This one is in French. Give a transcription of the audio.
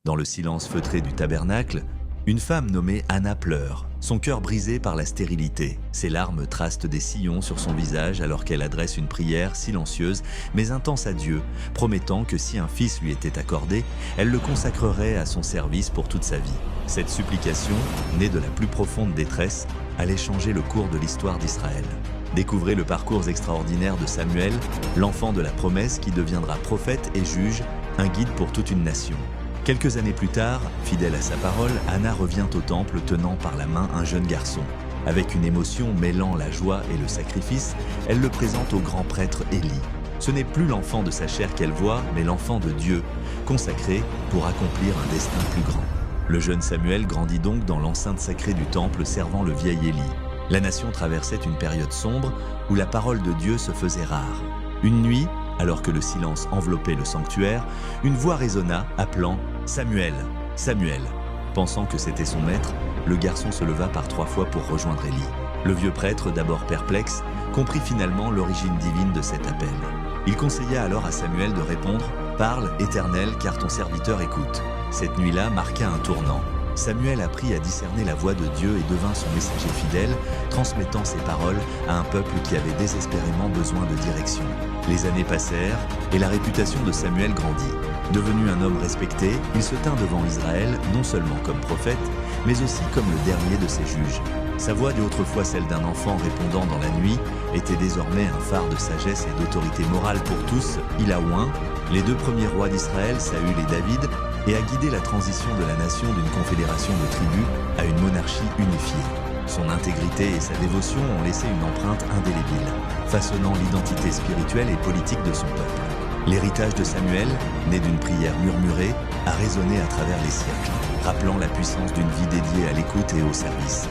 Dans le silence feutré du tabernacle, une femme nommée Anna pleure, son cœur brisé par la stérilité. Ses larmes tracent des sillons sur son visage alors qu'elle adresse une prière silencieuse mais intense à Dieu, promettant que si un fils lui était accordé, elle le consacrerait à son service pour toute sa vie. Cette supplication, née de la plus profonde détresse, allait changer le cours de l'histoire d'Israël. Découvrez le parcours extraordinaire de Samuel, l'enfant de la promesse qui deviendra prophète et juge, un guide pour toute une nation. Quelques années plus tard, fidèle à sa parole, Anna revient au temple tenant par la main un jeune garçon. Avec une émotion mêlant la joie et le sacrifice, elle le présente au grand prêtre Élie. Ce n'est plus l'enfant de sa chair qu'elle voit, mais l'enfant de Dieu, consacré pour accomplir un destin plus grand. Le jeune Samuel grandit donc dans l'enceinte sacrée du temple servant le vieil Élie. La nation traversait une période sombre où la parole de Dieu se faisait rare. Une nuit, alors que le silence enveloppait le sanctuaire, une voix résonna appelant « Samuel, Samuel ». Pensant que c'était son maître, le garçon se leva par 3 fois pour rejoindre Élie. Le vieux prêtre, d'abord perplexe, comprit finalement l'origine divine de cet appel. Il conseilla alors à Samuel de répondre « Parle, Éternel, car ton serviteur écoute ». Cette nuit-là marqua un tournant. Samuel apprit à discerner la voix de Dieu et devint son messager fidèle, transmettant ses paroles à un peuple qui avait désespérément besoin de direction. Les années passèrent et la réputation de Samuel grandit. Devenu un homme respecté, il se tint devant Israël non seulement comme prophète, mais aussi comme le dernier de ses juges. Sa voix, autrefois celle d'un enfant répondant dans la nuit, était désormais un phare de sagesse et d'autorité morale pour tous. Il a oint les 2 premiers rois d'Israël, Saül et David, et a guidé la transition de la nation d'une confédération de tribus à une monarchie unifiée. Son intégrité et sa dévotion ont laissé une empreinte indélébile, façonnant l'identité spirituelle et politique de son peuple. L'héritage de Samuel, né d'une prière murmurée, a résonné à travers les siècles, rappelant la puissance d'une vie dédiée à l'écoute et au service.